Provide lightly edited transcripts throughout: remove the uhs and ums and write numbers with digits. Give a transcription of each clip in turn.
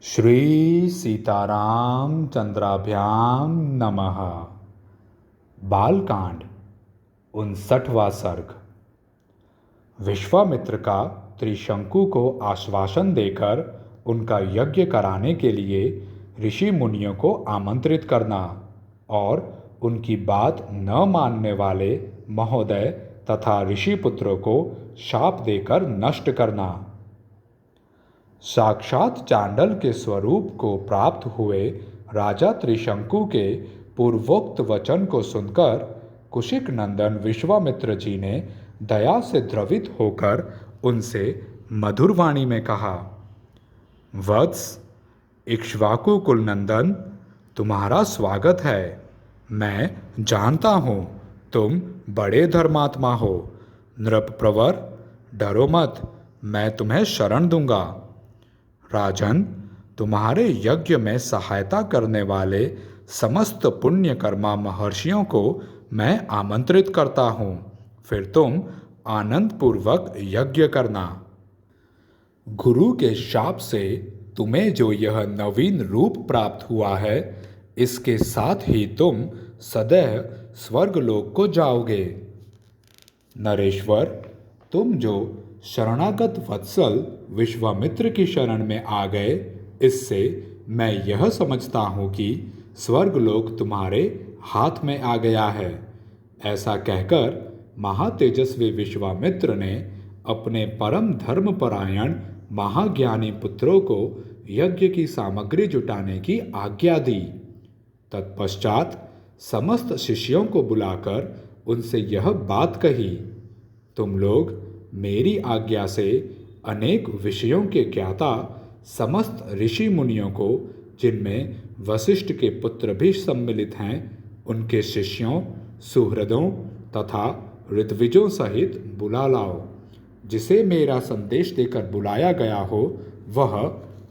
श्री सीताराम चंद्राभ्याम नमः। बालकांड 59वां सर्ग। विश्वामित्र का त्रिशंकु को आश्वासन देकर उनका यज्ञ कराने के लिए ऋषि मुनियों को आमंत्रित करना और उनकी बात न मानने वाले महोदय तथा ऋषि पुत्रों को शाप देकर नष्ट करना। साक्षात चांडल के स्वरूप को प्राप्त हुए राजा त्रिशंकु के पूर्वोक्त वचन को सुनकर कुशिक नंदन विश्वामित्र जी ने दया से द्रवित होकर उनसे मधुर वाणी में कहा, वत्स, इक्ष्वाकु कुलनंदन, तुम्हारा स्वागत है। मैं जानता हूँ तुम बड़े धर्मात्मा हो। नृपप्रवर, डरो मत, मैं तुम्हें शरण दूंगा। राजन, तुम्हारे यज्ञ में सहायता करने वाले समस्त पुण्यकर्मा महर्षियों को मैं आमंत्रित करता हूँ। फिर तुम आनंद पूर्वक यज्ञ करना। गुरु के शाप से तुम्हें जो यह नवीन रूप प्राप्त हुआ है, इसके साथ ही तुम सदैव स्वर्गलोक को जाओगे। नरेश्वर, तुम जो शरणागत वत्सल विश्वामित्र की शरण में आ गए, इससे मैं यह समझता हूँ कि स्वर्गलोक तुम्हारे हाथ में आ गया है। ऐसा कहकर महातेजस्वी विश्वामित्र ने अपने परम धर्मपरायण महाज्ञानी पुत्रों को यज्ञ की सामग्री जुटाने की आज्ञा दी। तत्पश्चात समस्त शिष्यों को बुलाकर उनसे यह बात कही, तुम लोग मेरी आज्ञा से अनेक विषयों के ज्ञाता समस्त ऋषि मुनियों को, जिनमें वशिष्ठ के पुत्र भी सम्मिलित हैं, उनके शिष्यों, सुहृदों तथा ऋत्विजों सहित बुला लाओ। जिसे मेरा संदेश देकर बुलाया गया हो वह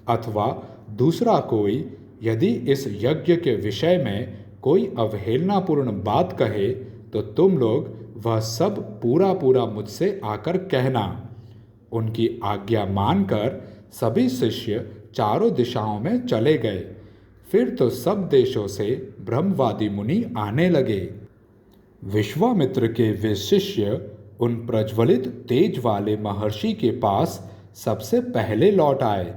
अथवा दूसरा कोई यदि इस यज्ञ के विषय में कोई अवहेलनापूर्ण बात कहे तो तुम लोग वह सब पूरा पूरा मुझसे आकर कहना। उनकी आज्ञा मानकर सभी शिष्य चारों दिशाओं में चले गए। फिर तो सब देशों से ब्रह्मवादी मुनि आने लगे। विश्वामित्र के वे शिष्य उन प्रज्वलित तेज वाले महर्षि के पास सबसे पहले लौट आए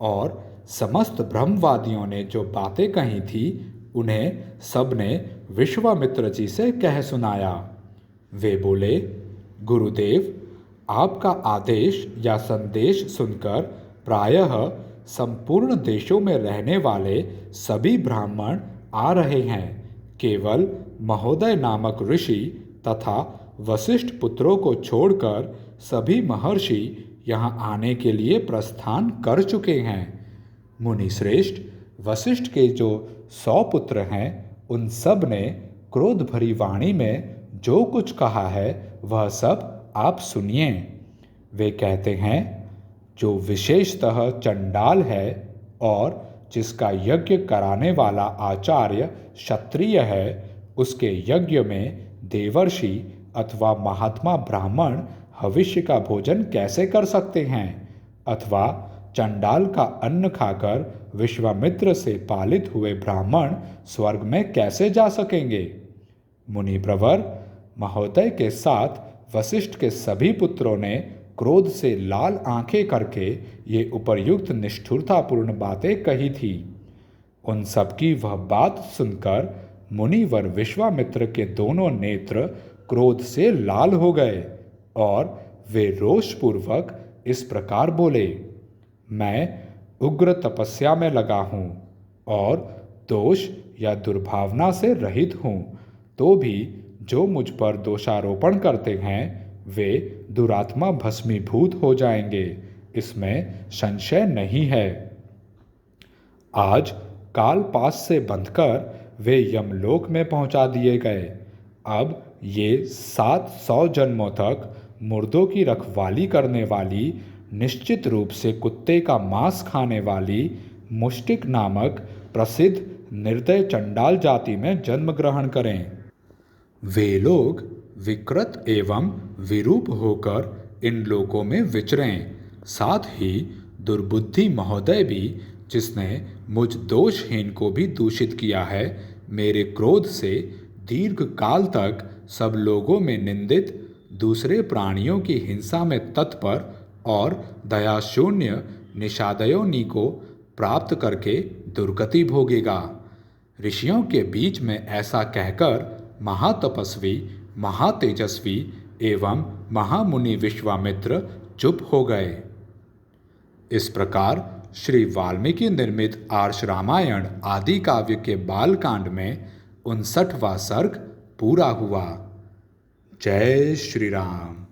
और समस्त ब्रह्मवादियों ने जो बातें कही थी उन्हें सबने विश्वामित्र जी से कह सुनाया। वे बोले, गुरुदेव, आपका आदेश या संदेश सुनकर प्रायः संपूर्ण देशों में रहने वाले सभी ब्राह्मण आ रहे हैं। केवल महोदय नामक ऋषि तथा वशिष्ठ पुत्रों को छोड़कर सभी महर्षि यहाँ आने के लिए प्रस्थान कर चुके हैं। मुनिश्रेष्ठ, वशिष्ठ के जो 100 पुत्र हैं, उन सब ने क्रोध भरी वाणी में जो कुछ कहा है वह सब आप सुनिए। वे कहते हैं, जो विशेषतः चंडाल है और जिसका यज्ञ कराने वाला आचार्य क्षत्रिय है, उसके यज्ञ में देवर्षि अथवा महात्मा ब्राह्मण भविष्य का भोजन कैसे कर सकते हैं, अथवा चंडाल का अन्न खाकर विश्वामित्र से पालित हुए ब्राह्मण स्वर्ग में कैसे जा सकेंगे। मुनिप्रवर, महोदय के साथ वशिष्ठ के सभी पुत्रों ने क्रोध से लाल आंखें करके ये उपर्युक्त निष्ठुरतापूर्ण बातें कही थी। उन सबकी वह बात सुनकर मुनिवर विश्वामित्र के दोनों नेत्र क्रोध से लाल हो गए और वे रोषपूर्वक इस प्रकार बोले, मैं उग्र तपस्या में लगा हूँ और दोष या दुर्भावना से रहित हूँ, तो भी जो मुझ पर दोषारोपण करते हैं वे दुरात्मा भस्मीभूत हो जाएंगे, इसमें संशय नहीं है। आज काल पास से बंधकर वे यमलोक में पहुंचा दिए गए। अब ये 700 जन्मों तक मुर्दों की रखवाली करने वाली, निश्चित रूप से कुत्ते का मांस खाने वाली मुष्टिक नामक प्रसिद्ध निर्दय चंडाल जाति में जन्म ग्रहण करें। वे लोग विकृत एवं विरूप होकर इन लोकों में विचरें। साथ ही दुर्बुद्धि महोदय भी जिसने मुझ दोषहीन को भी दूषित किया है, मेरे क्रोध से दीर्घ काल तक सब लोगों में निंदित, दूसरे प्राणियों की हिंसा में तत्पर और दयाशून्य निषादयोनी को प्राप्त करके दुर्गति भोगेगा। ऋषियों के बीच में ऐसा कहकर महातपस्वी, महातेजस्वी एवं महामुनि विश्वामित्र चुप हो गए। इस प्रकार श्री वाल्मीकि निर्मित आर्ष रामायण आदि काव्य के बालकांड में 59वां सर्ग पूरा हुआ। जय श्री राम।